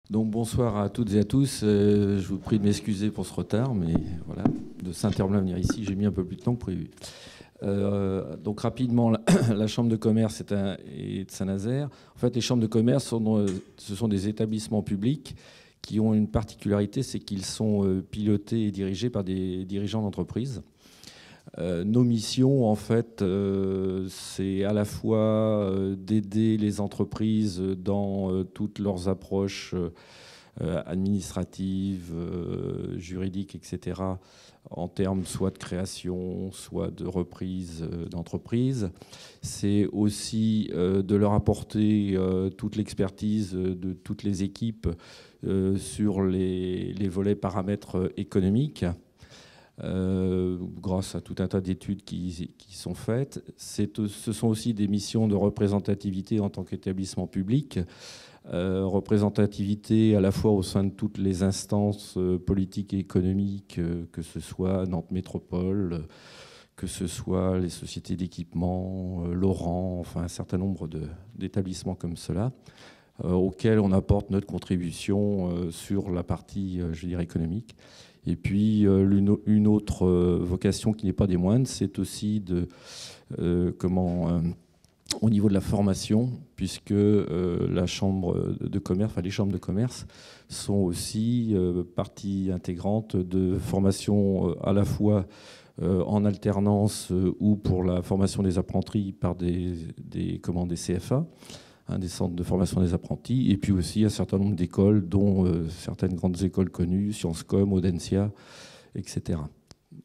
Donc bonsoir à toutes et à tous. Je vous prie de m'excuser pour ce retard, mais voilà, de Saint-Herblain venir ici, j'ai mis un peu plus de temps que prévu. Donc rapidement, la Chambre de commerce est de Saint-Nazaire. En fait, les chambres de commerce, ce sont des établissements publics qui ont une particularité, c'est qu'ils sont pilotés et dirigés par des dirigeants d'entreprise. Nos missions, en fait, c'est à la fois d'aider les entreprises dans toutes leurs approches administratives, juridiques, etc., en termes soit de création, soit de reprise d'entreprise. C'est aussi de leur apporter toute l'expertise de toutes les équipes sur les volets paramètres économiques. Grâce à tout un tas d'études qui sont faites. Ce sont aussi des missions de représentativité en tant qu'établissement public. Représentativité à la fois au sein de toutes les instances politiques et économiques, que ce soit Nantes Métropole, que ce soit les sociétés d'équipement, Laurent, enfin un certain nombre d'établissements comme cela, auxquels on apporte notre contribution sur la partie, je dirais, économique. Et puis une autre vocation qui n'est pas des moindres, c'est aussi au niveau de la formation, puisque la chambre de commerce, enfin les chambres de commerce sont aussi partie intégrante de formation à la fois en alternance ou pour la formation des apprentis par des CFA, des centres de formation des apprentis, et puis aussi un certain nombre d'écoles, dont certaines grandes écoles connues, Sciences Com, Audencia, etc.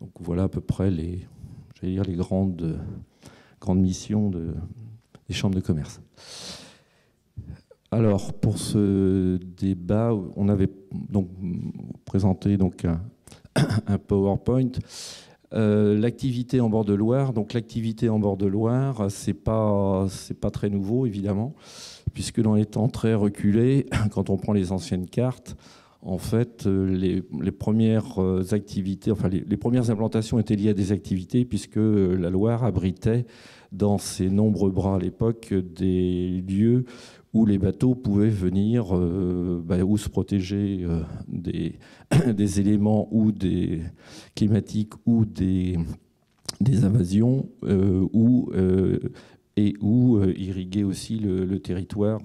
Donc voilà à peu près les grandes missions des chambres de commerce. Alors, pour ce débat, on avait donc présenté un PowerPoint. L'activité en bord de Loire. Donc l'activité en bord de Loire, c'est pas très nouveau évidemment, puisque dans les temps très reculés, quand on prend les anciennes cartes, en fait, les premières activités, enfin les premières implantations étaient liées à des activités, puisque la Loire abritait dans ses nombreux bras à l'époque des lieux où les bateaux pouvaient venir ou se protéger des éléments ou des climatiques ou des invasions et où irriguer aussi le territoire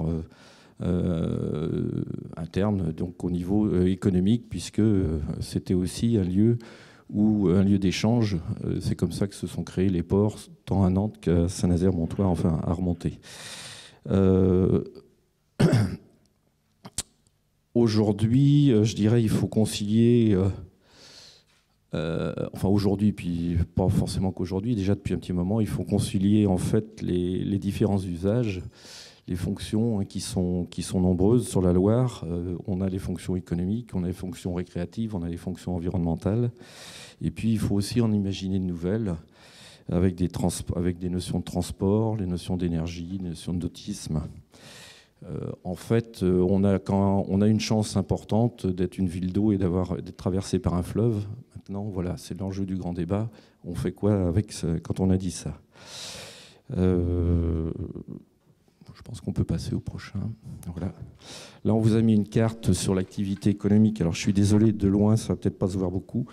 interne, donc au niveau économique, puisque c'était aussi un lieu d'échange. C'est comme ça que se sont créés les ports, tant à Nantes qu'à Saint-Nazaire-Montois, enfin à remonter. Aujourd'hui, je dirais, il faut concilier, enfin aujourd'hui, puis pas forcément qu'aujourd'hui, déjà depuis un petit moment, il faut concilier en fait les différents usages, les fonctions qui sont nombreuses sur la Loire. On a les fonctions économiques, on a les fonctions récréatives, on a les fonctions environnementales, et puis il faut aussi en imaginer de nouvelles, avec des notions de transport, les notions d'énergie, les notions d'autisme. En fait, on a une chance importante d'être une ville d'eau et d'être traversée par un fleuve. Maintenant, voilà, c'est l'enjeu du grand débat. On fait quoi quand on a dit ça ? Je pense qu'on peut passer au prochain. Voilà. Là, on vous a mis une carte sur l'activité économique. Alors, je suis désolé, de loin, ça ne va peut-être pas se voir beaucoup.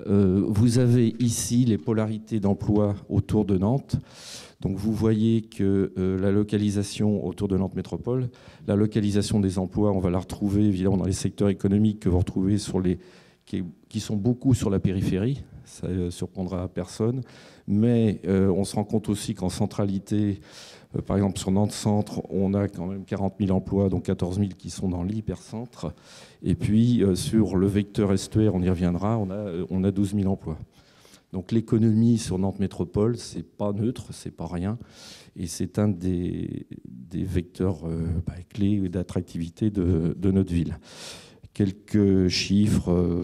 Vous avez ici les polarités d'emploi autour de Nantes. Donc, vous voyez que la localisation autour de Nantes Métropole, la localisation des emplois, on va la retrouver évidemment dans les secteurs économiques que vous retrouvez qui sont beaucoup sur la périphérie. Ça ne surprendra à personne. Mais on se rend compte aussi qu'en centralité, par exemple, sur Nantes Centre, on a quand même 40 000 emplois, dont 14 000 qui sont dans l'hypercentre. Et puis, sur le vecteur estuaire, on y reviendra, on a 12 000 emplois. Donc, l'économie sur Nantes Métropole, c'est pas neutre, c'est pas rien. Et c'est un des vecteurs clés d'attractivité de notre ville. Quelques chiffres,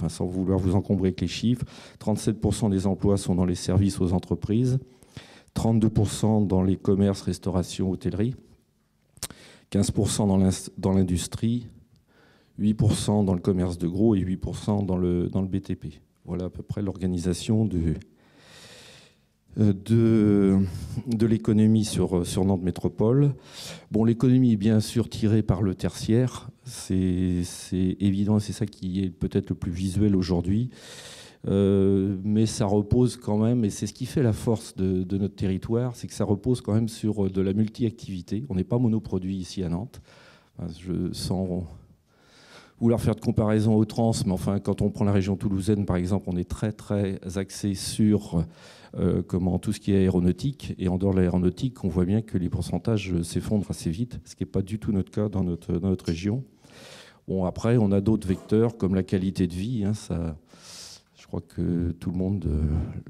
sans vouloir vous encombrer avec les chiffres. 37% des emplois sont dans les services aux entreprises. 32% dans les commerces, restauration, hôtellerie, 15% dans l'industrie, 8% dans le commerce de gros et 8% dans le BTP. Voilà à peu près l'organisation de l'économie sur Nantes Métropole. Bon, l'économie est bien sûr tirée par le tertiaire, c'est évident, c'est ça qui est peut-être le plus visuel aujourd'hui. Mais ça repose quand même, et c'est ce qui fait la force de notre territoire, c'est que ça repose quand même sur de la multi-activité. On n'est pas monoproduit ici à Nantes. Sans vouloir faire de comparaison aux trans, mais enfin, quand on prend la région toulousaine, par exemple, on est très, très axé sur tout ce qui est aéronautique. Et en dehors de l'aéronautique, on voit bien que les pourcentages s'effondrent assez vite, ce qui n'est pas du tout notre cas dans notre région. Bon, après, on a d'autres vecteurs, comme la qualité de vie. Je crois que tout le monde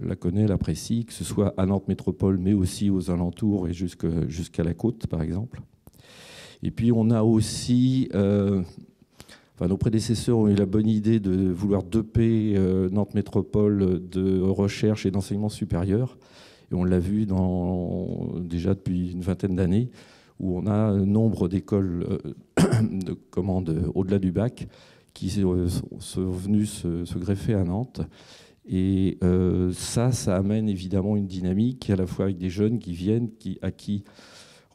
la connaît, l'apprécie, que ce soit à Nantes Métropole, mais aussi aux alentours et jusqu'à la côte, par exemple. Et puis, on a aussi... nos prédécesseurs ont eu la bonne idée de vouloir doper Nantes Métropole de recherche et d'enseignement supérieur. Et on l'a vu déjà depuis une vingtaine d'années, où on a un nombre d'écoles au-delà du bac qui sont venues se greffer à Nantes. Et ça amène évidemment une dynamique, à la fois avec des jeunes qui viennent, à qui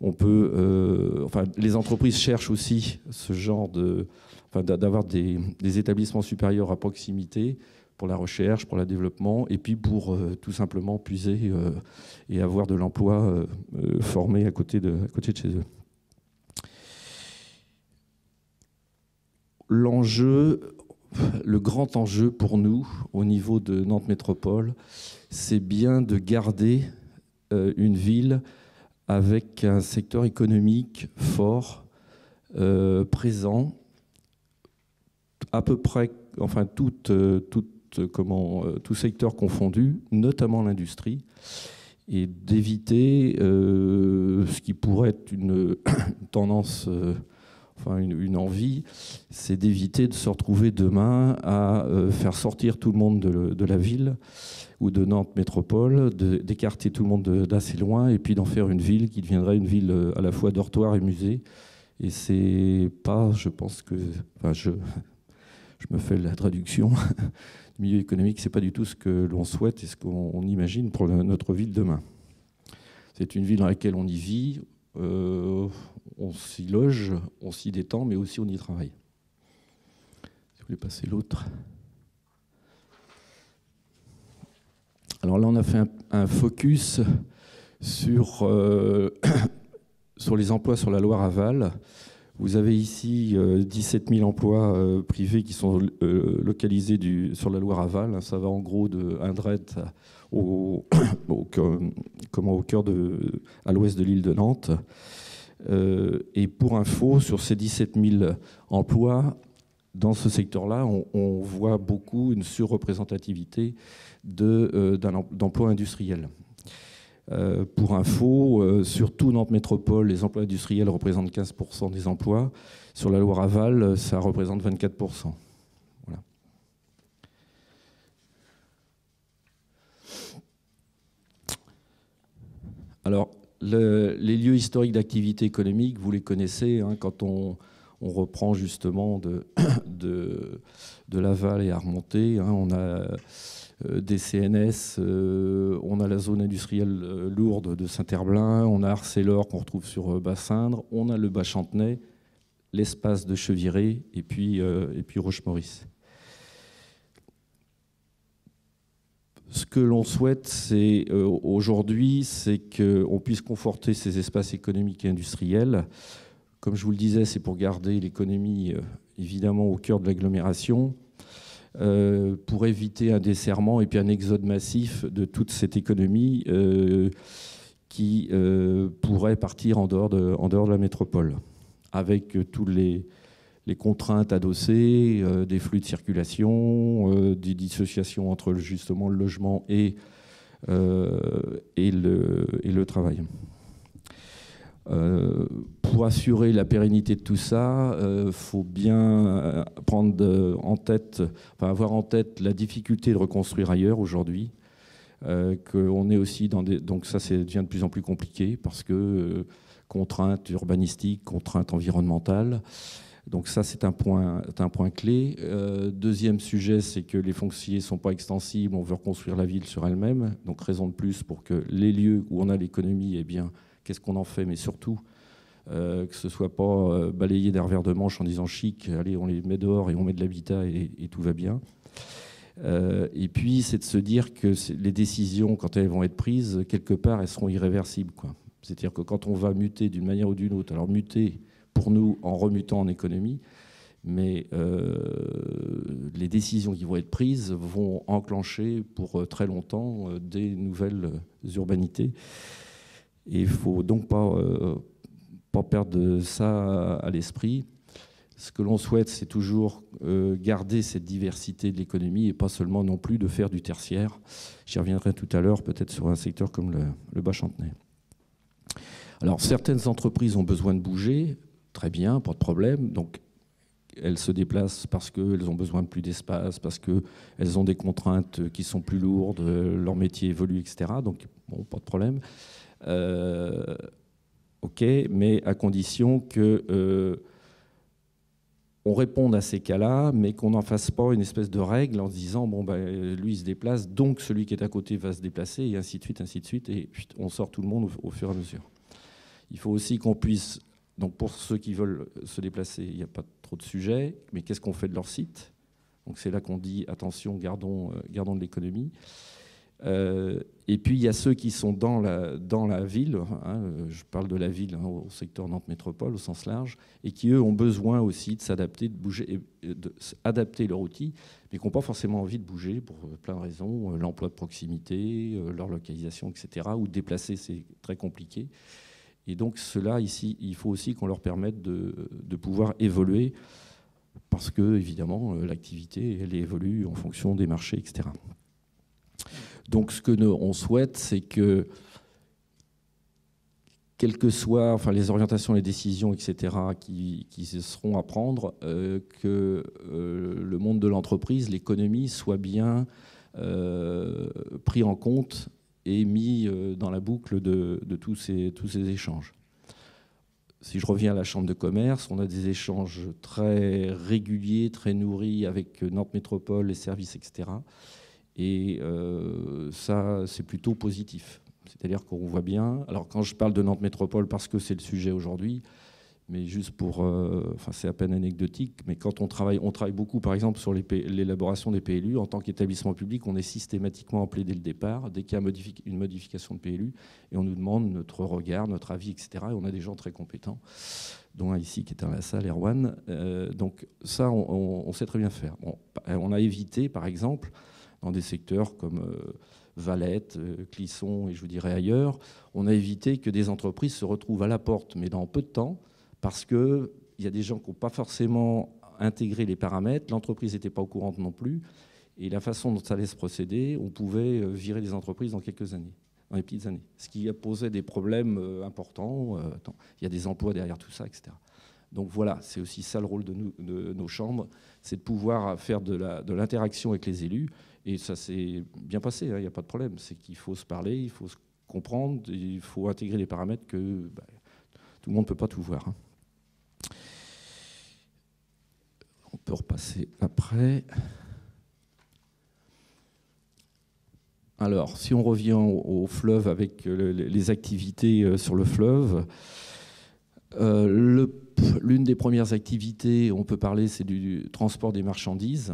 on peut... les entreprises cherchent aussi ce genre d'avoir des établissements supérieurs à proximité pour la recherche, pour le développement, et puis pour tout simplement puiser et avoir de l'emploi formé à côté de chez eux. Le grand enjeu pour nous, au niveau de Nantes Métropole, c'est bien de garder une ville avec un secteur économique fort, présent, à peu près, tout secteur confondu, notamment l'industrie, et d'éviter ce qui pourrait être une tendance, une envie, c'est d'éviter de se retrouver demain à faire sortir tout le monde de la ville ou de Nantes Métropole, d'écarter tout le monde d'assez loin, et puis d'en faire une ville qui deviendrait une ville à la fois dortoir et musée. Et c'est pas, je pense que... je me fais la traduction. Le milieu économique, c'est pas du tout ce que l'on souhaite et ce qu'on imagine pour notre ville demain. C'est une ville dans laquelle on y vit, on s'y loge, on s'y détend, mais aussi on y travaille. Si vous voulez passer l'autre. Alors là, on a fait un focus sur les emplois sur la Loire-Aval. Vous avez ici 17 000 emplois privés qui sont localisés sur la Loire-Aval. Ça va en gros de Indrette à l'ouest de l'île de Nantes. Et pour info, sur ces 17 000 emplois, dans ce secteur-là, on voit beaucoup une surreprésentativité d'emplois industriels. Pour info, sur tout Nantes Métropole, les emplois industriels représentent 15% des emplois. Sur la Loire-Aval, ça représente 24%. Voilà. Alors, les lieux historiques d'activité économique, vous les connaissez, hein, quand on reprend justement de Laval et à remonter, hein, on a... des CNS, on a la zone industrielle lourde de Saint-Herblain, on a Arcelor qu'on retrouve sur Bassindre, on a le Bas-Chantenay, l'espace de Cheviré et puis Roche-Maurice. Ce que l'on souhaite aujourd'hui, c'est qu'on puisse conforter ces espaces économiques et industriels. Comme je vous le disais, c'est pour garder l'économie évidemment au cœur de l'agglomération. Pour éviter un desserrement et puis un exode massif de toute cette économie qui pourrait partir en dehors de la métropole, avec toutes les contraintes adossées, des flux de circulation, des dissociations entre justement le logement et le travail. Pour assurer la pérennité de tout ça, faut bien avoir en tête la difficulté de reconstruire ailleurs aujourd'hui. Qu'on est aussi donc ça devient de plus en plus compliqué parce que contraintes urbanistiques, contraintes environnementales. Donc ça, c'est un point clé. Deuxième sujet, c'est que les fonciers ne sont pas extensibles, on veut reconstruire la ville sur elle-même. Donc raison de plus pour que les lieux où on a l'économie, eh bien, qu'est-ce qu'on en fait, mais surtout que ce ne soit pas balayé d'un revers de manche en disant chic, allez, on les met dehors et on met de l'habitat et tout va bien. Et puis, c'est de se dire que les décisions, quand elles vont être prises, quelque part, elles seront irréversibles, quoi. C'est-à-dire que quand on va muter d'une manière ou d'une autre, alors muter pour nous en remutant en économie, mais les décisions qui vont être prises vont enclencher pour très longtemps des nouvelles urbanités. Et il ne faut donc pas perdre ça à l'esprit. Ce que l'on souhaite, c'est toujours garder cette diversité de l'économie et pas seulement non plus de faire du tertiaire. J'y reviendrai tout à l'heure, peut-être sur un secteur comme le Bas-Chantenay. Alors, certaines entreprises ont besoin de bouger, très bien, pas de problème. Donc, elles se déplacent parce qu'elles ont besoin de plus d'espace, parce qu'elles ont des contraintes qui sont plus lourdes, leur métier évolue, etc. Donc, bon, pas de problème. OK, mais à condition que on réponde à ces cas-là, mais qu'on n'en fasse pas une espèce de règle en se disant bon, ben, lui il se déplace, donc celui qui est à côté va se déplacer, et ainsi de suite, et on sort tout le monde au fur et à mesure. Il faut aussi qu'on puisse, donc pour ceux qui veulent se déplacer, il n'y a pas trop de sujets, mais qu'est-ce qu'on fait de leur site? Donc c'est là qu'on dit attention, gardons de l'économie. Et puis il y a ceux qui sont dans la ville, hein, je parle de la ville, hein, au secteur Nantes Métropole au sens large, et qui eux ont besoin aussi de s'adapter, de bouger, adapter leur outil, mais qui n'ont pas forcément envie de bouger pour plein de raisons, l'emploi de proximité, leur localisation, etc. Ou de déplacer, c'est très compliqué. Et donc ceux-là, ici, il faut aussi qu'on leur permette de pouvoir évoluer, parce que évidemment l'activité elle évolue en fonction des marchés, etc. Donc ce que on souhaite, c'est que, quelles que soient les orientations, les décisions, etc., qui seront à prendre, que le monde de l'entreprise, l'économie, soit bien pris en compte et mis dans la boucle de tous ces échanges. Si je reviens à la Chambre de commerce, on a des échanges très réguliers, très nourris avec Nantes Métropole, les services, etc., et ça, c'est plutôt positif. C'est-à-dire qu'on voit bien... Alors, quand je parle de Nantes Métropole, parce que c'est le sujet aujourd'hui, mais juste pour... c'est à peine anecdotique, mais quand on travaille beaucoup, par exemple, sur l'élaboration des PLU. En tant qu'établissement public, on est systématiquement appelé dès le départ, dès qu'il y a une modification de PLU, et on nous demande notre regard, notre avis, etc. Et on a des gens très compétents, dont un ici qui est dans la salle, Erwan. Donc ça, on sait très bien faire. Bon, on a évité, par exemple... dans des secteurs comme Valette, Clisson et je vous dirais ailleurs, on a évité que des entreprises se retrouvent à la porte, mais dans peu de temps, parce qu'il y a des gens qui n'ont pas forcément intégré les paramètres, l'entreprise n'était pas au courant non plus, et la façon dont ça allait se procéder, on pouvait virer les entreprises dans quelques années, dans les petites années, ce qui posait des problèmes importants. Il y a des emplois derrière tout ça, etc. Donc voilà, c'est aussi ça le rôle de nos chambres, c'est de pouvoir faire de l'interaction avec les élus. Et ça s'est bien passé, il n'y a pas de problème. C'est qu'il faut se parler, il faut se comprendre, il faut intégrer les paramètres que tout le monde ne peut pas tout voir. On peut repasser après. Alors, si on revient au fleuve avec les activités sur le fleuve, l'une des premières activités, on peut parler, c'est du transport des marchandises.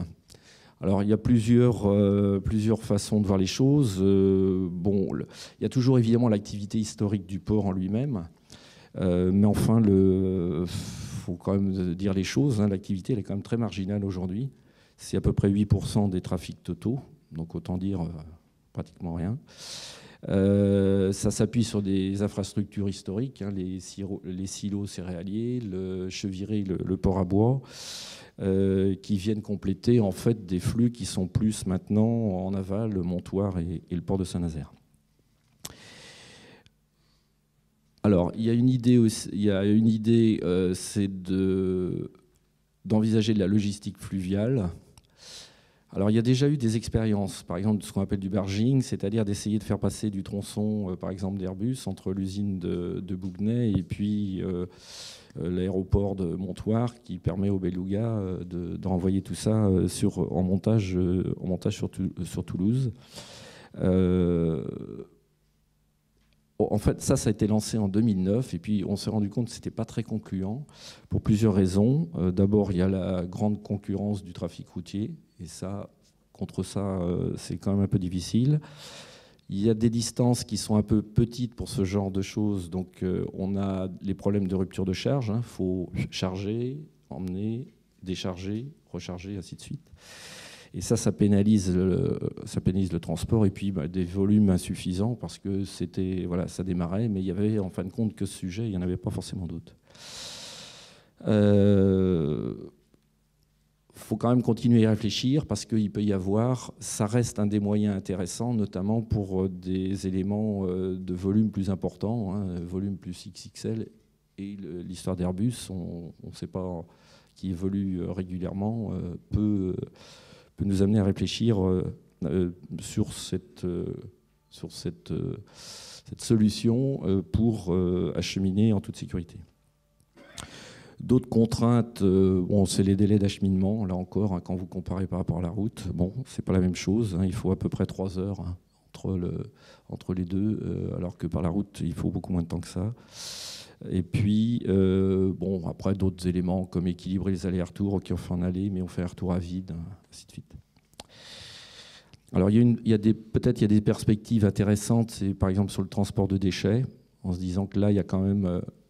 Alors, il y a plusieurs façons de voir les choses. Il y a toujours évidemment l'activité historique du port en lui-même. Mais enfin, faut quand même dire les choses. Hein, l'activité, elle est quand même très marginale aujourd'hui. C'est à peu près 8% des trafics totaux. Donc, autant dire pratiquement rien. Ça s'appuie sur des infrastructures historiques, hein, les silos céréaliers, le Cheviré, le port à bois, qui viennent compléter en fait des flux qui sont plus maintenant en aval, le Montoire et le port de Saint-Nazaire. Alors, il y a une idée aussi, c'est d'envisager de la logistique fluviale. Alors, il y a déjà eu des expériences, par exemple, de ce qu'on appelle du barging, c'est-à-dire d'essayer de faire passer du tronçon, par exemple, d'Airbus, entre l'usine de Bouguenais et puis l'aéroport de Montoire, qui permet au Beluga de renvoyer tout ça en montage sur Toulouse. En fait, ça a été lancé en 2009, et puis on s'est rendu compte que ce n'était pas très concluant, pour plusieurs raisons. D'abord, il y a la grande concurrence du trafic routier, et ça, contre ça, c'est quand même un peu difficile. Il y a des distances qui sont un peu petites pour ce genre de choses, donc on a les problèmes de rupture de charge. Il faut charger, emmener, décharger, recharger, ainsi de suite. Et ça pénalise le transport, et puis des volumes insuffisants, parce que ça démarrait, mais il y avait en fin de compte que ce sujet, il n'y en avait pas forcément d'autres. Faut quand même continuer à réfléchir, parce qu'il peut y avoir, ça reste un des moyens intéressants, notamment pour des éléments de volume plus importants, volume plus XXL, et l'histoire d'Airbus, on ne sait pas, qui évolue régulièrement, peut nous amener à réfléchir sur cette solution pour acheminer en toute sécurité. D'autres contraintes, c'est les délais d'acheminement. Là encore, quand vous comparez par rapport à la route, c'est pas la même chose. Il faut à peu près 3 heures entre les deux, alors que par la route, il faut beaucoup moins de temps que ça. Et puis, après, d'autres éléments comme équilibrer les allers-retours, on fait en aller, mais on fait un retour à vide, ainsi de suite. Alors, peut-être il y a des perspectives intéressantes, c'est par exemple sur le transport de déchets, en se disant que là,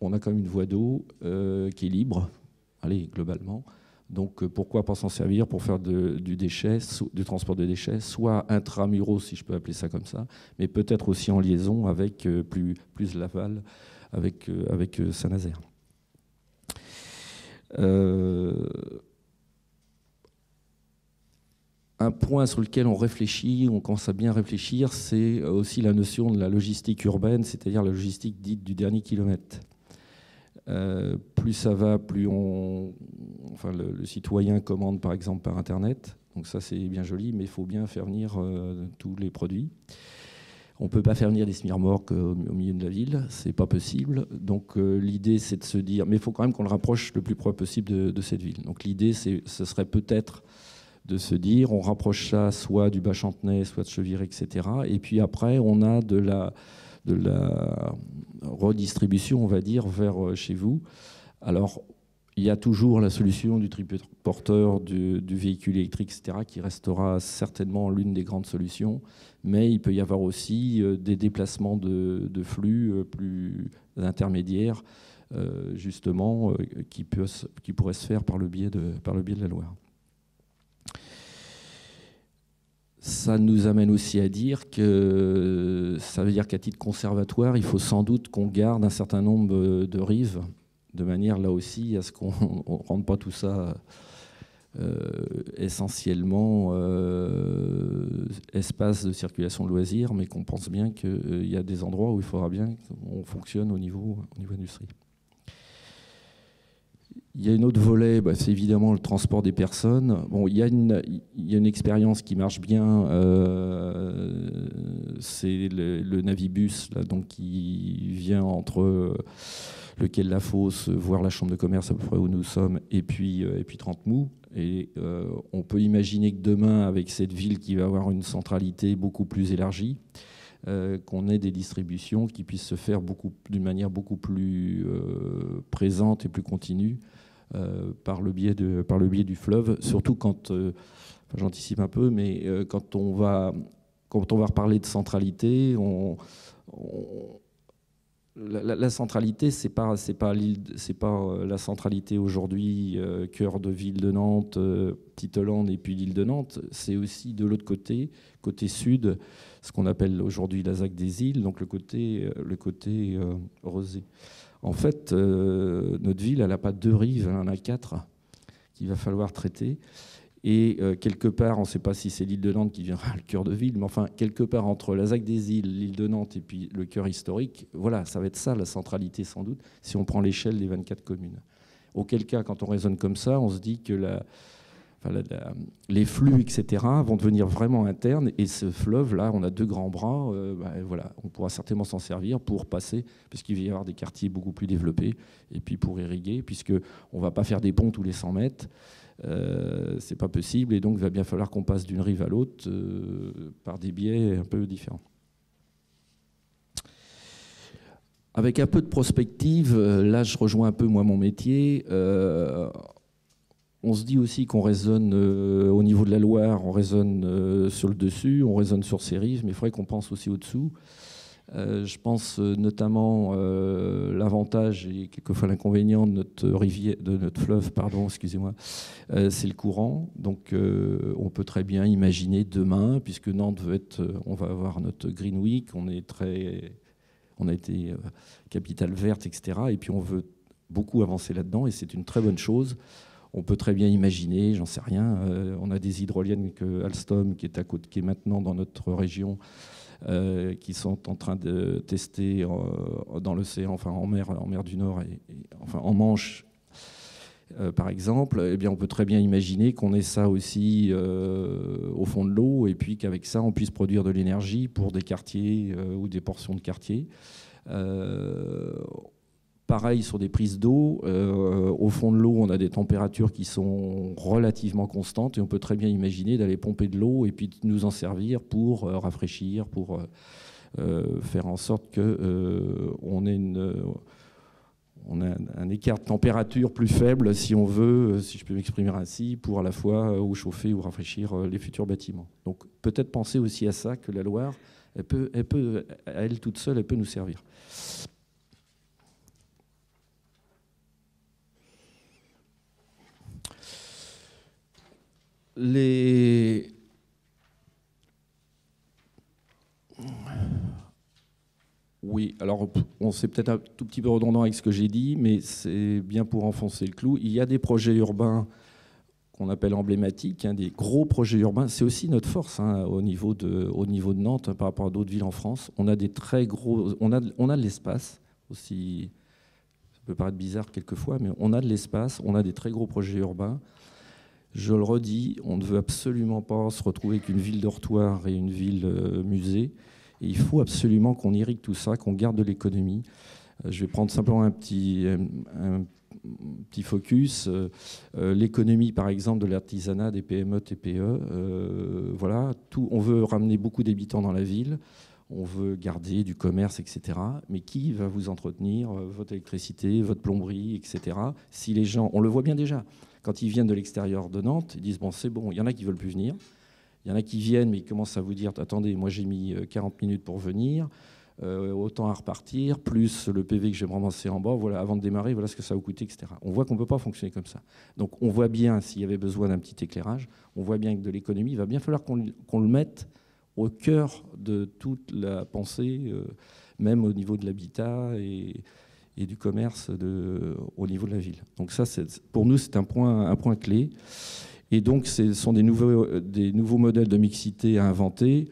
on a quand même une voie d'eau qui est libre, globalement. Donc, pourquoi pas s'en servir pour faire du transport de déchets, soit intramuros, si je peux appeler ça comme ça, mais peut-être aussi en liaison avec plus l'aval, avec Saint-Nazaire. Un point sur lequel on réfléchit, on commence à bien réfléchir, c'est aussi la notion de la logistique urbaine, c'est-à-dire la logistique dite du dernier kilomètre. Plus ça va, plus le citoyen commande par exemple par Internet, donc ça c'est bien joli, mais il faut bien faire venir tous les produits. On ne peut pas faire venir des smirmorques au milieu de la ville, c'est pas possible. Donc l'idée, c'est de se dire, mais il faut quand même qu'on le rapproche le plus proche possible de cette ville. Donc l'idée, ce serait peut-être de se dire, on rapproche ça soit du Bas-Chantenay, soit de Cheviré, etc. Et puis après, on a de la redistribution, on va dire, vers chez vous. Alors, il y a toujours la solution du triporteur, du véhicule électrique, etc., qui restera certainement l'une des grandes solutions. Mais il peut y avoir aussi des déplacements de flux plus intermédiaires, justement, qui pourraient se faire par le biais de la Loire. Ça nous amène aussi à dire que ça veut dire qu'à titre conservatoire, il faut sans doute qu'on garde un certain nombre de rives, de manière là aussi à ce qu'on ne rende pas tout ça essentiellement espace de circulation de loisirs, mais qu'on pense bien qu'il y a des endroits où il faudra bien qu'on fonctionne au niveau industrie. Il y a un autre volet, c'est évidemment le transport des personnes. Il y a une expérience qui marche bien, c'est le Navibus, là, donc, qui vient entre le quai de la Fosse, voire la chambre de commerce à peu près où nous sommes, et puis Trente-Mou. Et on peut imaginer que demain, avec cette ville qui va avoir une centralité beaucoup plus élargie, qu'on ait des distributions qui puissent se faire d'une manière beaucoup plus présente et plus continue par le biais du fleuve, surtout quand, j'anticipe un peu, mais quand on va reparler de centralité, la centralité, c'est pas la centralité aujourd'hui, cœur de ville de Nantes, Petite Hollande et puis l'île de Nantes. C'est aussi de l'autre côté sud, ce qu'on appelle aujourd'hui la ZAC des îles, donc le côté rosé. En fait, notre ville, elle n'a pas 2 rives, elle en a 4 qu'il va falloir traiter. Et quelque part, on ne sait pas si c'est l'île de Nantes qui viendra le cœur de ville, mais enfin, quelque part entre la ZAC des îles, l'île de Nantes et puis le cœur historique, voilà, ça va être ça la centralité sans doute, si on prend l'échelle des 24 communes. Auquel cas, quand on raisonne comme ça, on se dit que les flux, etc., vont devenir vraiment internes. Et ce fleuve-là, on a 2 grands bras. Voilà, on pourra certainement s'en servir pour passer, parce qu'il va y avoir des quartiers beaucoup plus développés, et puis pour irriguer, puisqu'on ne va pas faire des ponts tous les 100 mètres. C'est pas possible. Et donc, il va bien falloir qu'on passe d'une rive à l'autre par des biais un peu différents. Avec un peu de prospective, là, je rejoins un peu, moi, mon métier. On se dit aussi qu'on raisonne au niveau de la Loire, on raisonne sur le dessus, on raisonne sur ses rives, mais il faudrait qu'on pense aussi au-dessous. Je pense notamment l'avantage et quelquefois l'inconvénient de notre rivière, de notre fleuve, pardon, excusez-moi, c'est le courant. Donc on peut très bien imaginer demain, puisque Nantes veut être, on va avoir notre Green Week, on a été capitale verte, etc. Et puis on veut beaucoup avancer là-dedans, et c'est une très bonne chose. On peut très bien imaginer, j'en sais rien, on a des hydroliennes que Alstom, qui est à côté, qui est maintenant dans notre région, qui sont en train de tester dans l'océan, enfin en mer du Nord, enfin en Manche, par exemple. Eh bien, on peut très bien imaginer qu'on ait ça aussi au fond de l'eau, et puis qu'avec ça, on puisse produire de l'énergie pour des quartiers ou des portions de quartiers. Pareil sur des prises d'eau. Au fond de l'eau, on a des températures qui sont relativement constantes et on peut très bien imaginer d'aller pomper de l'eau et puis de nous en servir pour rafraîchir, pour faire en sorte qu'on ait un écart de température plus faible, si on veut, si je peux m'exprimer ainsi, pour à la fois ou chauffer ou rafraîchir les futurs bâtiments. Donc peut-être penser aussi à ça, que la Loire, elle peut, à elle toute seule, elle peut nous servir. Oui, alors c'est peut-être un tout petit peu redondant avec ce que j'ai dit, mais c'est bien pour enfoncer le clou. Il y a des projets urbains qu'on appelle emblématiques, des gros projets urbains. C'est aussi notre force au niveau de Nantes, par rapport à d'autres villes en France. On a des très gros, on a de l'espace aussi. Ça peut paraître bizarre quelquefois, mais on a de l'espace, on a des très gros projets urbains. Je le redis, on ne veut absolument pas se retrouver qu'une ville dortoir et une ville musée. Et il faut absolument qu'on irrigue tout ça, qu'on garde de l'économie. Je vais prendre simplement un petit focus. L'économie, par exemple, de l'artisanat, des PME, TPE. Voilà, on veut ramener beaucoup d'habitants dans la ville. On veut garder du commerce, etc. Mais qui va vous entretenir votre électricité, votre plomberie, etc. Si les gens, on le voit bien déjà, quand ils viennent de l'extérieur de Nantes, ils disent bon, c'est bon. Il y en a qui veulent plus venir. Il y en a qui viennent, mais ils commencent à vous dire attendez, moi j'ai mis 40 minutes pour venir, autant à repartir, plus le PV que j'ai ramassé en bas, voilà, avant de démarrer, voilà ce que ça va vous coûter, etc. On voit qu'on ne peut pas fonctionner comme ça. Donc on voit bien, s'il y avait besoin d'un petit éclairage, on voit bien que de l'économie, il va bien falloir qu'on le mette au cœur de toute la pensée, même au niveau de l'habitat et du commerce au niveau de la ville. Donc ça, pour nous, c'est un point clé. Et donc, ce sont des nouveaux modèles de mixité à inventer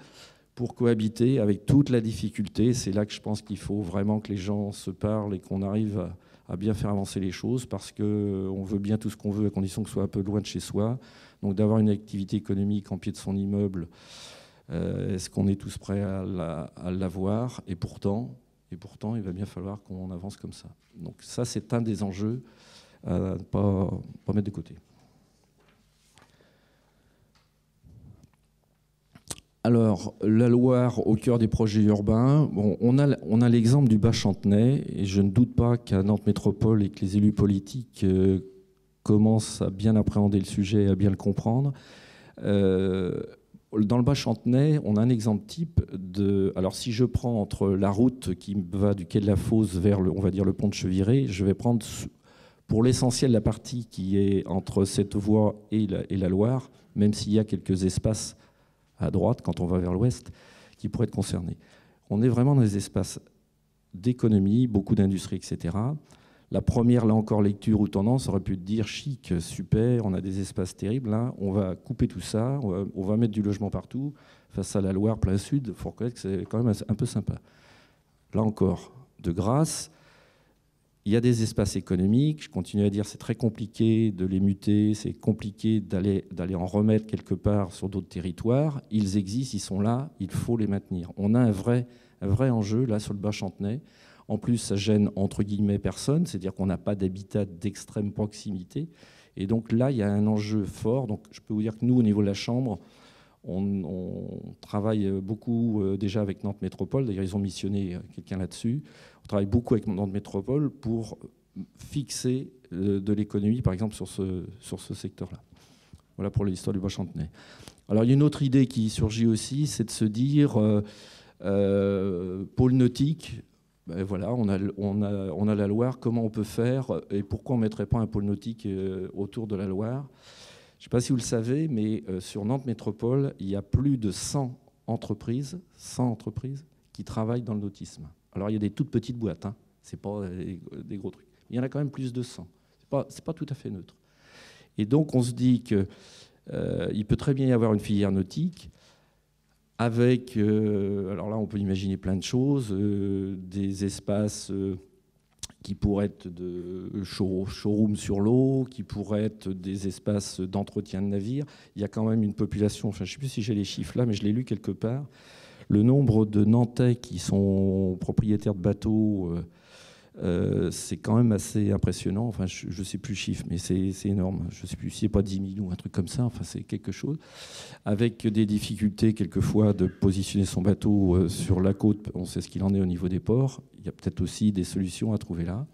pour cohabiter avec toute la difficulté. C'est là que je pense qu'il faut vraiment que les gens se parlent et qu'on arrive à bien faire avancer les choses, parce qu'on veut bien tout ce qu'on veut à condition que ce soit un peu loin de chez soi. Donc d'avoir une activité économique en pied de son immeuble, est-ce qu'on est tous prêts à l'avoir? Et pourtant, il va bien falloir qu'on avance comme ça. Donc ça, c'est un des enjeux à ne pas mettre de côté. Alors, la Loire au cœur des projets urbains, bon, on a l'exemple du Bas-Chantenay, et je ne doute pas qu'à Nantes Métropole et que les élus politiques commencent à bien appréhender le sujet et à bien le comprendre. Dans le Bas-Chantenay, on a un exemple type de... Alors, si je prends entre la route qui va du quai de la Fosse vers, on va dire, le pont de Cheviré, je vais prendre pour l'essentiel la partie qui est entre cette voie et la Loire, même s'il y a quelques espaces à droite, quand on va vers l'ouest, qui pourraient être concernés. On est vraiment dans des espaces d'économie, beaucoup d'industrie, etc. La première, là encore, lecture ou tendance aurait pu dire chic, super, on a des espaces terribles. Là, on va couper tout ça, on va mettre du logement partout. Face à la Loire, plein sud, il faut reconnaître que c'est quand même un peu sympa. Là encore, de grâce, Il y a des espaces économiques, je continue à dire c'est très compliqué de les muter, c'est compliqué d'aller en remettre quelque part sur d'autres territoires. Ils existent, ils sont là, il faut les maintenir. On a un vrai enjeu là sur le Bas-Chantenay. En plus, ça gêne entre guillemets personne, c'est-à-dire qu'on n'a pas d'habitat d'extrême proximité. Et donc là, il y a un enjeu fort. Donc je peux vous dire que nous, au niveau de la Chambre, on travaille beaucoup déjà avec Nantes Métropole. D'ailleurs, ils ont missionné quelqu'un là-dessus. On travaille beaucoup avec Nantes Métropole pour fixer de l'économie, par exemple, sur ce secteur-là. Voilà pour l'histoire du Bas-Chantenay. Alors, il y a une autre idée qui surgit aussi, c'est de se dire pôle nautique. Ben voilà, on a la Loire. Comment on peut faire et pourquoi on ne mettrait pas un pôle nautique autour de la Loire? Je ne sais pas si vous le savez, mais sur Nantes Métropole, il y a plus de 100 entreprises qui travaillent dans le nautisme. Alors, il y a des toutes petites boîtes, hein. Ce n'est pas des gros trucs. Il y en a quand même plus de 100. Ce n'est pas tout à fait neutre. Et donc, on se dit qu'il peut très bien y avoir une filière nautique avec, alors là, on peut imaginer plein de choses, des espaces qui pourraient être de showroom sur l'eau, qui pourraient être des espaces d'entretien de navires. Il y a quand même une population, enfin, je ne sais plus si j'ai les chiffres là, mais je l'ai lu quelque part. Le nombre de Nantais qui sont propriétaires de bateaux, c'est quand même assez impressionnant. Enfin, je ne sais plus le chiffre, mais c'est énorme. Je ne sais plus si c'est pas 10 000 ou un truc comme ça. Enfin, c'est quelque chose. Avec des difficultés, quelquefois, de positionner son bateau sur la côte. On sait ce qu'il en est au niveau des ports. Il y a peut-être aussi des solutions à trouver là.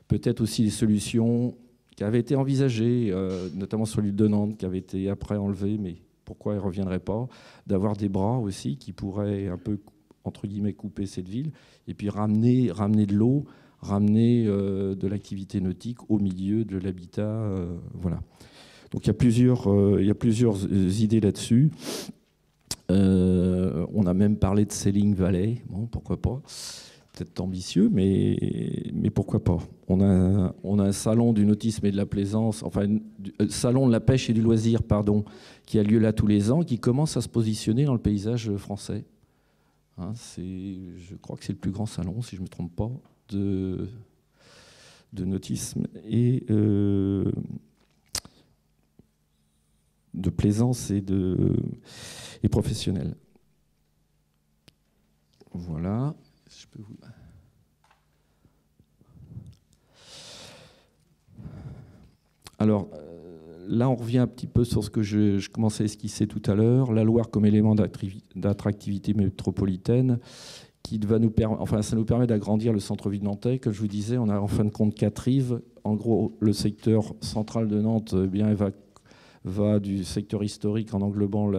Peut-être aussi des solutions qui avaient été envisagées, notamment sur l'île de Nantes, qui avaient été après enlevées, mais pourquoi ils ne reviendraient pas, d'avoir des bras aussi qui pourraient un peu, entre guillemets, couper cette ville, et puis ramener de l'eau, ramener de l'activité nautique au milieu de l'habitat. Voilà. Donc il y a plusieurs idées là-dessus. On a même parlé de Sailing Valley. Bon, pourquoi pas. Peut-être ambitieux, mais pourquoi pas. On a un salon du nautisme et de la plaisance, enfin, salon de la pêche et du loisir, pardon, qui a lieu là tous les ans, qui commence à se positionner dans le paysage français. Hein, je crois que c'est le plus grand salon, si je ne me trompe pas, de nautisme et de plaisance et professionnel. Voilà. Je peux vous... Alors, là, on revient un petit peu sur ce que je commençais à esquisser tout à l'heure. La Loire comme élément d'attractivité métropolitaine, qui va nous permettre, enfin, ça nous permet d'agrandir le centre-ville nantais. Comme je vous disais, on a en fin de compte 4 rives. En gros, le secteur central de Nantes, eh bien, va du secteur historique en englobant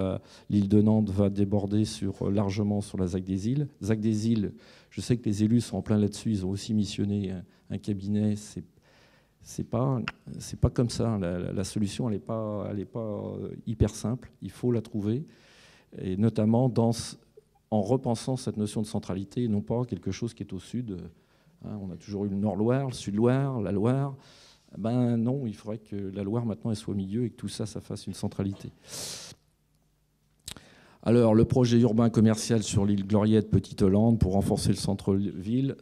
l'île de Nantes, va déborder largement sur la ZAC des Îles. ZAC des Îles, je sais que les élus sont en plein là-dessus, ils ont aussi missionné un cabinet. C'est pas comme ça. La solution, elle n'est pas hyper simple. Il faut la trouver, et notamment en repensant cette notion de centralité, et non pas quelque chose qui est au sud. Hein, on a toujours eu le Nord-Loire, le Sud-Loire, la Loire. Ben non, il faudrait que la Loire maintenant elle soit au milieu et que tout ça, ça fasse une centralité. Alors, le projet urbain commercial sur l'île Gloriette, Petite-Hollande, pour renforcer le centre-ville,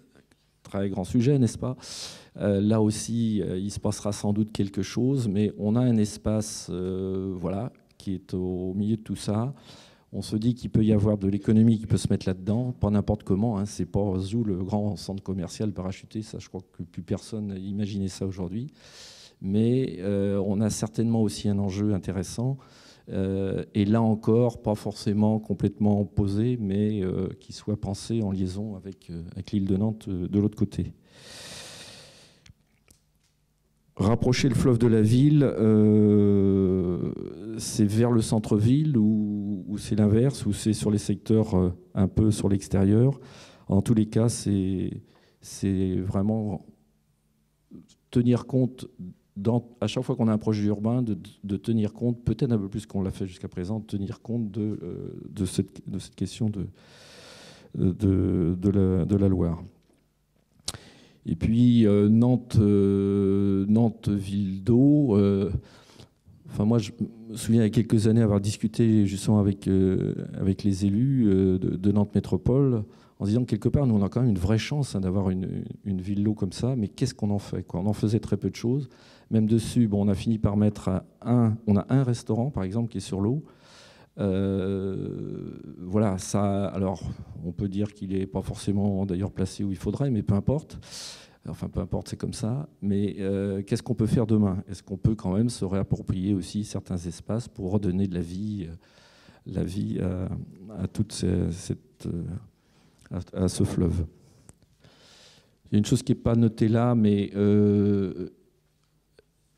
très grand sujet, n'est-ce pas? Là aussi, il se passera sans doute quelque chose, mais on a un espace voilà, qui est au milieu de tout ça. On se dit qu'il peut y avoir de l'économie qui peut se mettre là-dedans, pas n'importe comment. Hein, c'est pas Zou, le grand centre commercial parachuté. Ça, je crois que plus personne n'imaginait ça aujourd'hui. Mais on a certainement aussi un enjeu intéressant. Et là encore, pas forcément complètement posé, mais qui soit pensé en liaison avec l'île de Nantes de l'autre côté. Rapprocher le fleuve de la ville, c'est vers le centre-ville ou c'est l'inverse, ou c'est sur les secteurs un peu sur l'extérieur. En tous les cas, c'est vraiment tenir compte, à chaque fois qu'on a un projet urbain, de tenir compte, peut-être un peu plus qu'on l'a fait jusqu'à présent, de tenir compte de cette question de la Loire. Et puis Nantes, ville d'eau. Enfin, moi, je me souviens il y a quelques années avoir discuté justement avec les élus de Nantes Métropole en se disant que quelque part, nous, on a quand même une vraie chance d'avoir une ville d'eau comme ça, mais qu'est-ce qu'on en fait, quoi? On en faisait très peu de choses. Même dessus, bon, on a fini par mettre on a un restaurant, par exemple, qui est sur l'eau. Voilà, ça, alors, on peut dire qu'il n'est pas forcément d'ailleurs placé où il faudrait, mais peu importe. Enfin, peu importe, c'est comme ça. Mais qu'est-ce qu'on peut faire demain? Est-ce qu'on peut quand même se réapproprier aussi certains espaces pour redonner de la vie à toute à ce fleuve? Il y a une chose qui n'est pas notée là, mais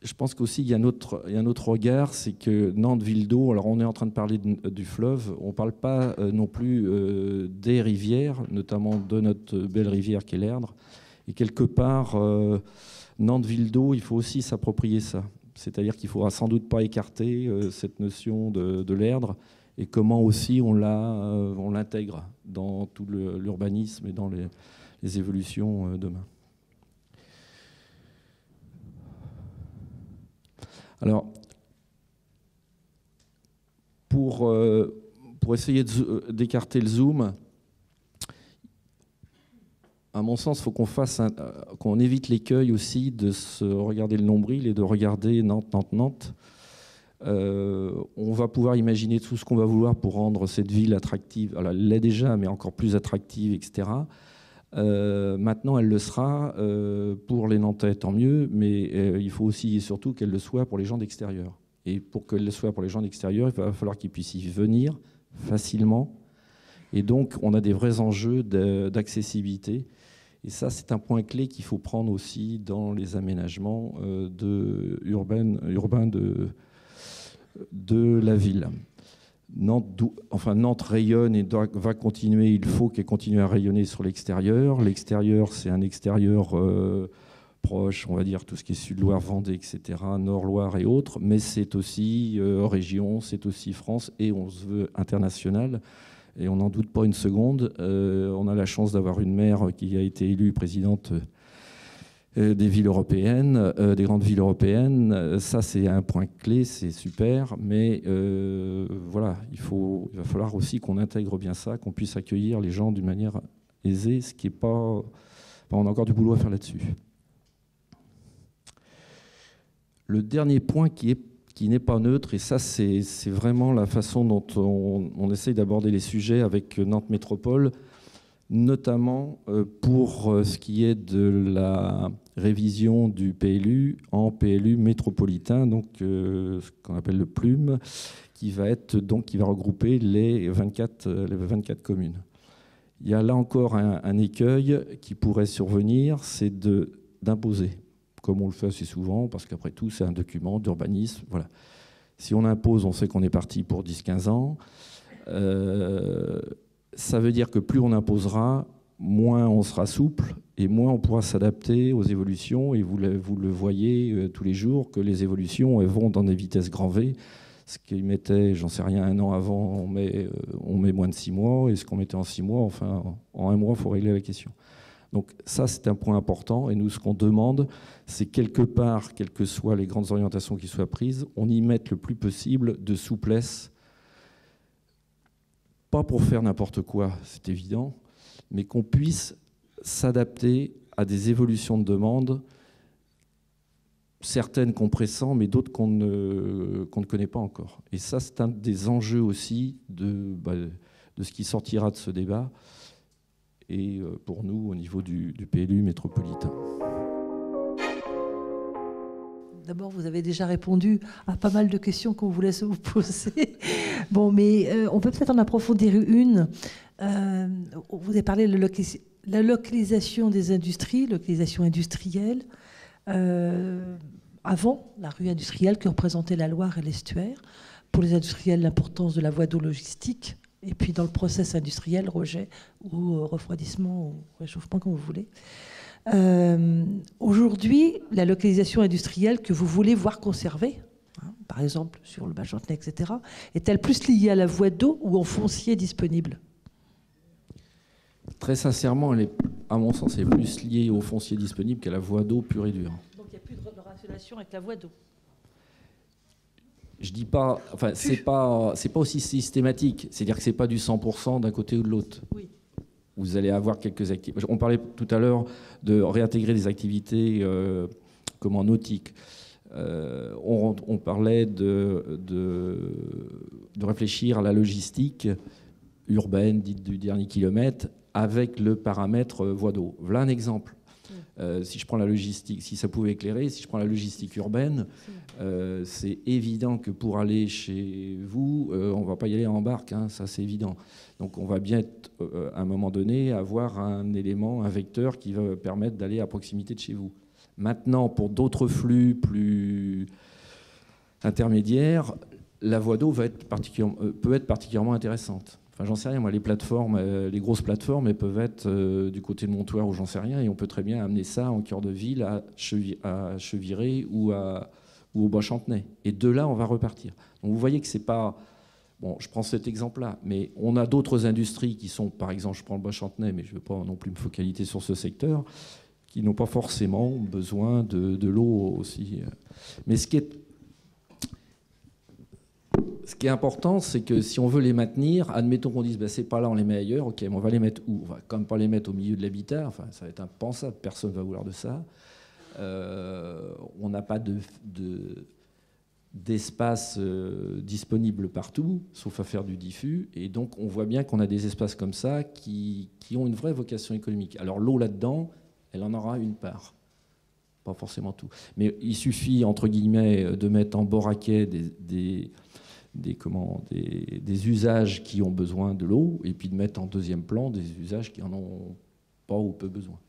je pense qu'aussi il y a un autre regard, c'est que Nantes, ville d'eau, alors on est en train de parler du fleuve, on ne parle pas non plus des rivières, notamment de notre belle rivière qui est l'Erdre. Et quelque part, Nantes, ville d'eau, il faut aussi s'approprier ça. C'est-à-dire qu'il ne faudra sans doute pas écarter cette notion de l'Erdre et comment aussi on l'intègre dans tout l'urbanisme et dans les évolutions demain. Alors, pour essayer d'écarter le zoom, à mon sens, il faut qu'on évite l'écueil aussi de se regarder le nombril et de regarder Nantes, Nantes, Nantes. On va pouvoir imaginer tout ce qu'on va vouloir pour rendre cette ville attractive. Alors, elle l'est déjà, mais encore plus attractive, etc. Maintenant, elle le sera pour les Nantais, tant mieux, mais il faut aussi et surtout qu'elle le soit pour les gens d'extérieur. Et pour qu'elle le soit pour les gens d'extérieur, il va falloir qu'ils puissent y venir facilement. Et donc, on a des vrais enjeux d'accessibilité. Et ça, c'est un point clé qu'il faut prendre aussi dans les aménagements urbains de la ville. Nantes rayonne et va continuer, il faut qu'elle continue à rayonner sur l'extérieur. L'extérieur, c'est un extérieur proche, on va dire, tout ce qui est Sud-Loire, Vendée, etc., Nord-Loire et autres, mais c'est aussi région, c'est aussi France, et on se veut international. Et on n'en doute pas une seconde. On a la chance d'avoir une maire qui a été élue présidente des villes européennes, des grandes villes européennes. Ça, c'est un point clé, c'est super. Mais voilà, il va falloir aussi qu'on intègre bien ça, qu'on puisse accueillir les gens d'une manière aisée, ce qui n'est pas... on a encore du boulot à faire là-dessus. Le dernier point qui n'est pas neutre, et ça c'est vraiment la façon dont on essaye d'aborder les sujets avec Nantes Métropole, notamment pour ce qui est de la révision du PLU en PLU métropolitain, donc ce qu'on appelle le PLUM, qui va regrouper les 24 communes. Il y a là encore un écueil qui pourrait survenir, c'est d'imposer, comme on le fait assez souvent, parce qu'après tout, c'est un document d'urbanisme. Voilà. Si on impose, on sait qu'on est parti pour 10-15 ans. Ça veut dire que plus on imposera, moins on sera souple et moins on pourra s'adapter aux évolutions. Et vous le voyez tous les jours, que les évolutions elles vont dans des vitesses grand V. Ce qui mettait, j'en sais rien, 1 an avant, on met moins de 6 mois. Et ce qu'on mettait en 6 mois, enfin, en 1 mois, il faut régler la question. Donc ça, c'est un point important. Et nous, ce qu'on demande, c'est quelque part, quelles que soient les grandes orientations qui soient prises, on y mette le plus possible de souplesse. Pas pour faire n'importe quoi, c'est évident, mais qu'on puisse s'adapter à des évolutions de demande, certaines qu'on pressent, mais d'autres qu'on ne connaît pas encore. Et ça, c'est un des enjeux aussi de ce qui sortira de ce débat, et pour nous, au niveau du PLU métropolitain. D'abord, vous avez déjà répondu à pas mal de questions qu'on voulait se vous poser. Bon, mais on peut peut-être en approfondir une. Vous avez parlé de la localisation des industries, localisation industrielle. Avant, la rue industrielle qui représentait la Loire et l'estuaire. Pour les industriels, l'importance de la voie d'eau logistique. Et puis dans le process industriel, rejet ou refroidissement ou réchauffement, comme vous voulez. Aujourd'hui, la localisation industrielle que vous voulez voir conservée, hein, par exemple sur le Bas-Chantenay, etc., est-elle plus liée à la voie d'eau ou au foncier disponible? Très sincèrement, à mon sens, elle est plus liée au foncier disponible qu'à la voie d'eau pure et dure. Donc il n'y a plus de relation avec la voie d'eau? Je dis pas, enfin, c'est pas aussi systématique. C'est-à-dire que c'est pas du 100% d'un côté ou de l'autre. Oui. vous allez avoir quelques activités. On parlait tout à l'heure de réintégrer des activités nautiques. On parlait de réfléchir à la logistique urbaine, dite du dernier kilomètre, avec le paramètre voie d'eau. Voilà un exemple. Si je prends la logistique, si ça pouvait éclairer, si je prends la logistique urbaine, c'est évident que pour aller chez vous, on ne va pas y aller en barque, hein, ça c'est évident. Donc on va bien, à un moment donné, avoir un élément, un vecteur qui va permettre d'aller à proximité de chez vous. Maintenant, pour d'autres flux plus intermédiaires, la voie d'eau peut être particulièrement intéressante. Enfin, j'en sais rien, moi, les plateformes, les grosses plateformes, elles peuvent être du côté de Montoire ou j'en sais rien, et on peut très bien amener ça en cœur de ville à Cheviré ou au Bois-Chantenay. Et de là, on va repartir. Donc vous voyez que c'est pas... Bon, je prends cet exemple-là, mais on a d'autres industries qui sont, par exemple, je prends le Bois-Chantenay, mais je ne veux pas non plus me focaliser sur ce secteur, qui n'ont pas forcément besoin de l'eau aussi. Mais ce qui est important, c'est que si on veut les maintenir, admettons qu'on dise c'est pas là, on les met ailleurs, ok, mais on va les mettre où? On va quand même pas les mettre au milieu de l'habitat, enfin ça va être impensable, personne ne va vouloir de ça. On n'a pas d'espace disponible partout, sauf à faire du diffus, et donc on voit bien qu'on a des espaces comme ça qui ont une vraie vocation économique. Alors l'eau là-dedans, elle en aura une part. Pas forcément tout. Mais il suffit, entre guillemets, de mettre en boraquet des usages qui ont besoin de l'eau, et puis de mettre en deuxième plan des usages qui en ont pas ou peu besoin.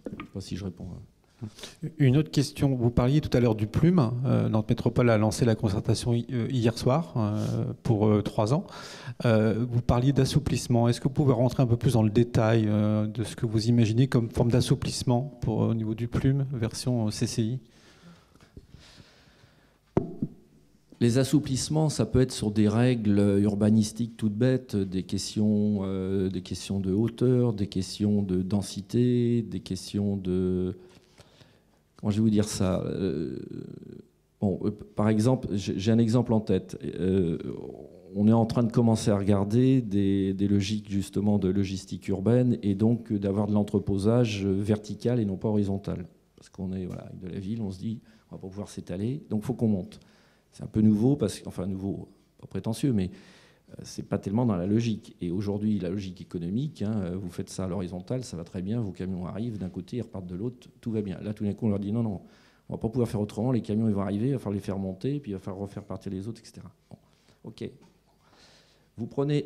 Je ne sais pas si je réponds. Une autre question, vous parliez tout à l'heure du Plume. Nantes Métropole a lancé la concertation hier soir pour 3 ans. Vous parliez d'assouplissement. Est-ce que vous pouvez rentrer un peu plus dans le détail de ce que vous imaginez comme forme d'assouplissement au niveau du Plume, version CCI ? Les assouplissements, ça peut être sur des règles urbanistiques toutes bêtes, des questions de hauteur, des questions de densité, des questions de... Comment je vais vous dire ça? Par exemple, j'ai un exemple en tête. On est en train de commencer à regarder des logiques justement de logistique urbaine et donc d'avoir de l'entreposage vertical et non pas horizontal. Parce qu'on est avec de la ville, on se dit on va pas pouvoir s'étaler, donc il faut qu'on monte. C'est un peu nouveau, nouveau, pas prétentieux, mais c'est pas tellement dans la logique. Et aujourd'hui, la logique économique, vous faites ça à l'horizontale, ça va très bien, vos camions arrivent d'un côté, ils repartent de l'autre, tout va bien. Là, tout d'un coup, on leur dit non, on va pas pouvoir faire autrement, les camions ils vont arriver, il va falloir les faire monter, puis il va falloir refaire partir les autres, etc. Bon. Ok.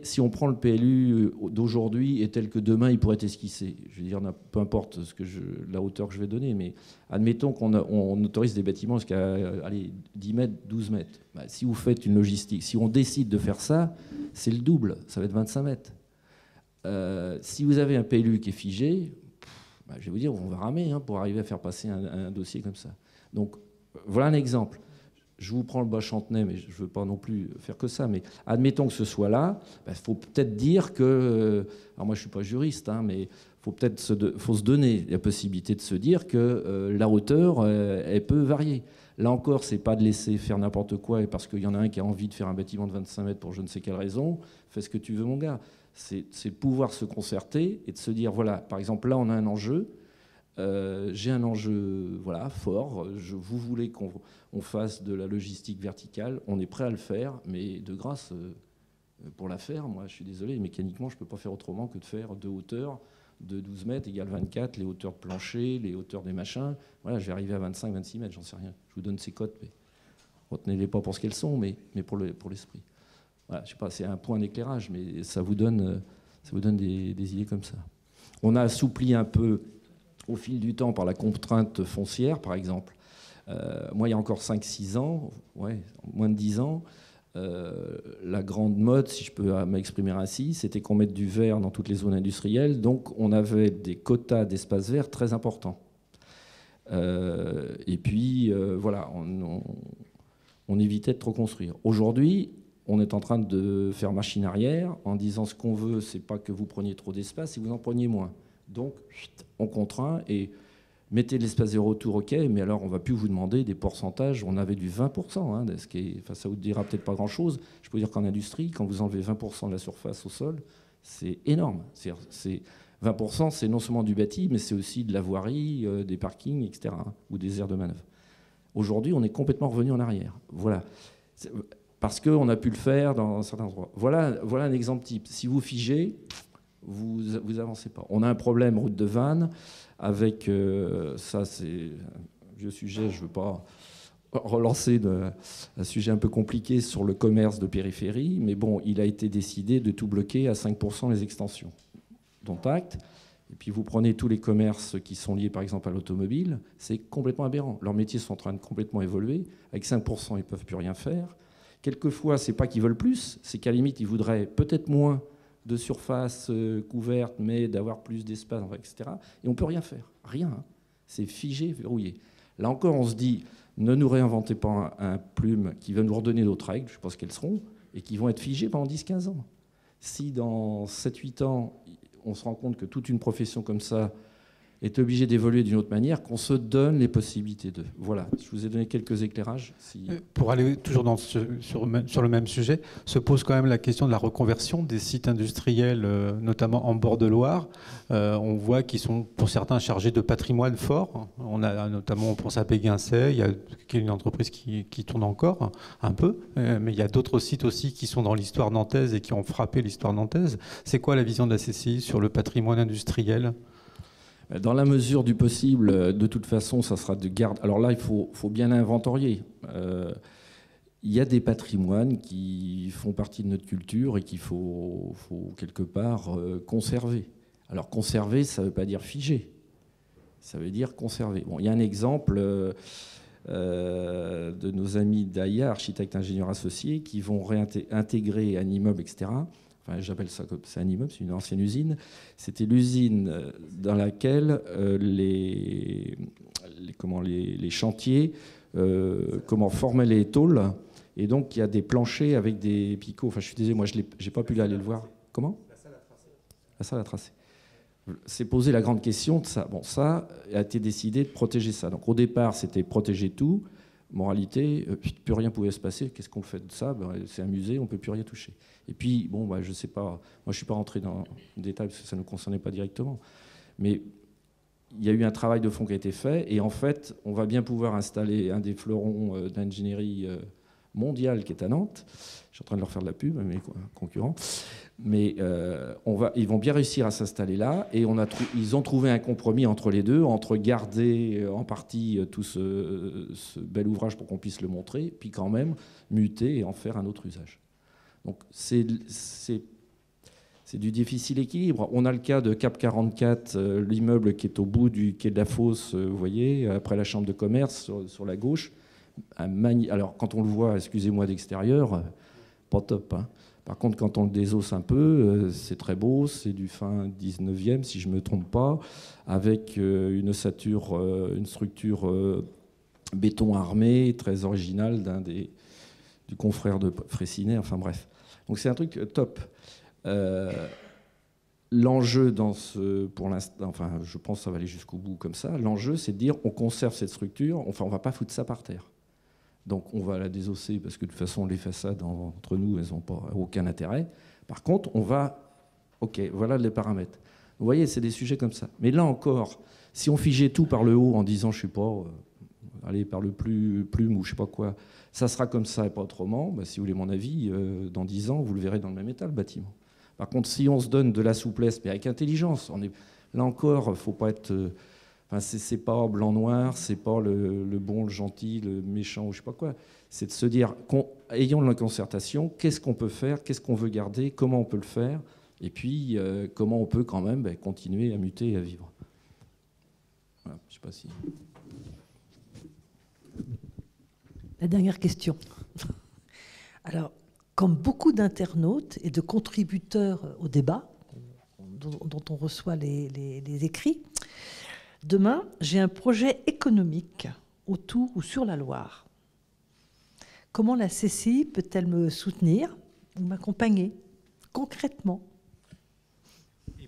Si on prend le PLU d'aujourd'hui et tel que demain il pourrait être esquissé, je veux dire, peu importe la hauteur que je vais donner, mais admettons qu'on autorise des bâtiments jusqu'à 10 mètres, 12 mètres. Bah, si vous faites une logistique, si on décide de faire ça, c'est le double, ça va être 25 mètres. Si vous avez un PLU qui est figé, je vais vous dire, on va ramer pour arriver à faire passer un dossier comme ça. Donc voilà un exemple. Je vous prends le Bois-Chantenay, mais je ne veux pas non plus faire que ça, mais admettons que ce soit là, il faut peut-être dire que... alors moi, je ne suis pas juriste, mais il faut se donner la possibilité de se dire que la hauteur, elle peut varier. Là encore, ce n'est pas de laisser faire n'importe quoi, et parce qu'il y en a un qui a envie de faire un bâtiment de 25 mètres pour je ne sais quelle raison, fais ce que tu veux, mon gars. C'est de pouvoir se concerter et de se dire, voilà, par exemple, là, on a un enjeu. J'ai un enjeu fort. Vous voulez qu'on fasse de la logistique verticale, on est prêt à le faire, mais de grâce, pour la faire, moi je suis désolé, mécaniquement je ne peux pas faire autrement que de faire deux hauteurs de 12 mètres égale 24, les hauteurs de plancher, les hauteurs des machins. Voilà, je vais arriver à 25, 26 mètres, j'en sais rien. Je vous donne ces cotes, mais retenez-les pas pour ce qu'elles sont, mais pour l'esprit. Voilà, je sais pas, c'est un point d'éclairage, mais ça vous donne des idées comme ça. On a assoupli un peu au fil du temps par la contrainte foncière, par exemple. Moi, il y a encore 5-6 ans, moins de 10 ans, la grande mode, si je peux m'exprimer ainsi, c'était qu'on mette du vert dans toutes les zones industrielles. Donc, on avait des quotas d'espace vert très importants. Et puis, on évitait de trop construire. Aujourd'hui, on est en train de faire machine arrière en disant ce qu'on veut, c'est pas que vous preniez trop d'espace, c'est que vous en preniez moins. Donc, on contraint et mettez de l'espace zéro autour, ok, mais alors on ne va plus vous demander des pourcentages. On avait du 20%, ça vous dira peut-être pas grand-chose. Je peux dire qu'en industrie, quand vous enlevez 20% de la surface au sol, C'est énorme. 20%, c'est non seulement du bâti, mais c'est aussi de la voirie, des parkings, etc., ou des aires de manœuvre. Aujourd'hui, on est complètement revenu en arrière. Voilà. Parce qu'on a pu le faire dans certains endroits. Voilà un exemple type. Si vous figez, vous avancez pas. On a un problème route de Vannes avec... ça, c'est un vieux sujet, je ne veux pas relancer un sujet un peu compliqué sur le commerce de périphérie, mais bon, il a été décidé de tout bloquer à 5% les extensions, dont acte. Et puis vous prenez tous les commerces qui sont liés par exemple à l'automobile, c'est complètement aberrant. Leurs métiers sont en train de complètement évoluer. Avec 5%, ils ne peuvent plus rien faire. Quelquefois, ce n'est pas qu'ils veulent plus, c'est qu'à la limite, ils voudraient peut-être moins de surface couverte, mais d'avoir plus d'espace, etc. Et on ne peut rien faire. Rien. Hein. C'est figé, verrouillé. Là encore, on se dit, ne nous réinventez pas un plume qui va nous redonner d'autres règles, je pense qu'elles seront, et qui vont être figées pendant 10-15 ans. Si dans 7-8 ans, on se rend compte que toute une profession comme ça est obligée d'évoluer d'une autre manière, qu'on se donne les possibilités de. Voilà, je vous ai donné quelques éclairages. Pour aller toujours sur le même sujet, se pose quand même la question de la reconversion des sites industriels, notamment en bord de Loire. On voit qu'ils sont, pour certains, chargés de patrimoine fort. On pense à Béguincet, il y a une entreprise qui tourne encore un peu, mais il y a d'autres sites aussi qui sont dans l'histoire nantaise et qui ont frappé l'histoire nantaise. C'est quoi la vision de la CCI sur le patrimoine industriel ? Dans la mesure du possible, de toute façon, ça sera de garde. Alors là, il faut bien inventorier. Il y a des patrimoines qui font partie de notre culture et qu'il faut quelque part conserver. Alors conserver, ça ne veut pas dire figer. Ça veut dire conserver. Bon, il y a un exemple de nos amis d'AIA, architectes ingénieurs associés, qui vont réintégrer un immeuble, etc. Enfin, j'appelle ça comme c'est un immeuble, c'est une ancienne usine. C'était l'usine dans laquelle les chantiers formaient les tôles. Et donc, il y a des planchers avec des picots. Enfin, je suis désolé, moi, je n'ai pas pu aller le voir. Comment ? La salle à tracer. La salle à tracer. C'est posé la grande question de ça. Bon, ça a été décidé de protéger ça. Donc, au départ, c'était protéger tout. Moralité, plus rien pouvait se passer. Qu'est-ce qu'on fait de ça ? C'est un musée, on ne peut plus rien toucher. Et puis, bon, je ne sais pas, moi je ne suis pas rentré dans le détail parce que ça ne nous concernait pas directement. Mais il y a eu un travail de fond qui a été fait et en fait, on va bien pouvoir installer un des fleurons d'ingénierie mondiale qui est à Nantes. Je suis en train de leur faire de la pub, mes concurrents. Mais ils vont bien réussir à s'installer là et ils ont trouvé un compromis entre les deux, entre garder en partie tout ce bel ouvrage pour qu'on puisse le montrer, puis quand même muter et en faire un autre usage. Donc c'est du difficile équilibre. On a le cas de Cap 44, l'immeuble qui est au bout du quai de la Fosse, vous voyez, après la chambre de commerce sur la gauche. Alors quand on le voit, excusez-moi d'extérieur, pas top. Hein. Par contre, quand on le désosse un peu, c'est très beau, c'est du fin 19e, si je ne me trompe pas, avec une structure béton armé, très originale du confrère de Fraissinet, enfin bref. Donc c'est un truc top. L'enjeu pour l'instant, enfin je pense que ça va aller jusqu'au bout comme ça, l'enjeu c'est de dire on conserve cette structure, enfin on ne va pas foutre ça par terre. Donc on va la désosser parce que de toute façon les façades entre nous, elles n'ont pas aucun intérêt. Par contre, ok, voilà les paramètres. Vous voyez, c'est des sujets comme ça. Mais là encore, si on figeait tout par le haut en disant, je ne sais pas, allez, par le plume ou je ne sais pas quoi, ça sera comme ça et pas autrement, si vous voulez mon avis, dans 10 ans, vous le verrez dans le même état, le bâtiment. Par contre, si on se donne de la souplesse, mais avec intelligence, là encore, il ne faut pas être... c'est pas blanc-noir, c'est pas le bon, le gentil, le méchant ou je sais pas quoi. C'est de se dire, ayons de la concertation, qu'est-ce qu'on peut faire, qu'est-ce qu'on veut garder, comment on peut le faire, et puis comment on peut quand même continuer à muter et à vivre. Voilà, je sais pas si... La dernière question. Alors, comme beaucoup d'internautes et de contributeurs au débat, dont on reçoit les écrits, demain, j'ai un projet économique autour ou sur la Loire. Comment la CCI peut-elle me soutenir ou m'accompagner concrètement ?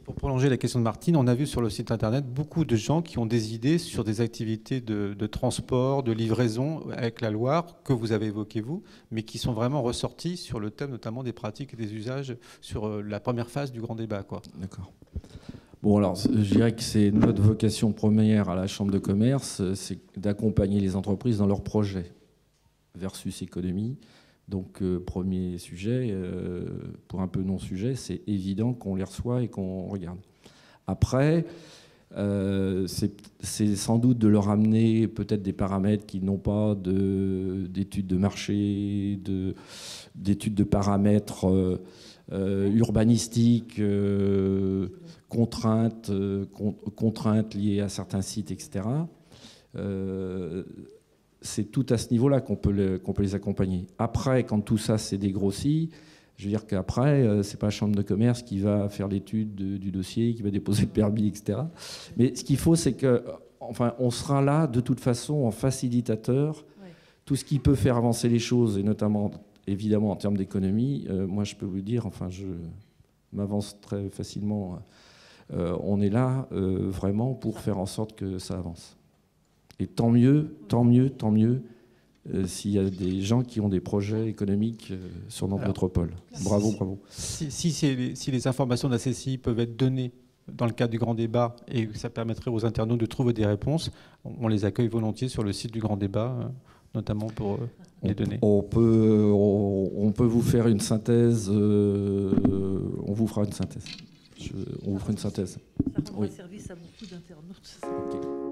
Pour prolonger la question de Martine, on a vu sur le site internet beaucoup de gens qui ont des idées sur des activités de transport, de livraison avec la Loire, que vous avez évoqué vous, mais qui sont vraiment ressortis sur le thème notamment des pratiques et des usages sur la première phase du grand débat, quoi. D'accord. Bon, alors, je dirais que c'est notre vocation première à la Chambre de commerce, c'est d'accompagner les entreprises dans leurs projets versus économie. Donc, premier sujet, pour un peu non-sujet, c'est évident qu'on les reçoit et qu'on regarde. Après, c'est sans doute de leur amener peut-être des paramètres qui n'ont pas d'études de marché, d'études de paramètres urbanistiques, contraintes liées à certains sites, etc. C'est tout à ce niveau-là qu'on peut les accompagner. Après, quand tout ça s'est dégrossi, je veux dire qu'après, c'est pas la Chambre de commerce qui va faire l'étude du dossier, qui va déposer le permis, etc. Mais ce qu'il faut, c'est que, enfin, on sera là de toute façon en facilitateur. Oui. Tout ce qui peut faire avancer les choses, et notamment, évidemment, en termes d'économie, moi, je peux vous dire, enfin, je m'avance très facilement. On est là vraiment pour faire en sorte que ça avance. Et tant mieux s'il y a des gens qui ont des projets économiques sur notre métropole. Bravo, bravo. Si les informations de la CCI peuvent être données dans le cadre du grand débat et que ça permettrait aux internautes de trouver des réponses, on les accueille volontiers sur le site du grand débat, notamment pour les donner. On peut vous faire une synthèse, on vous fera une synthèse. On vous fera une synthèse. Ça rendra service à beaucoup d'internautes. Okay.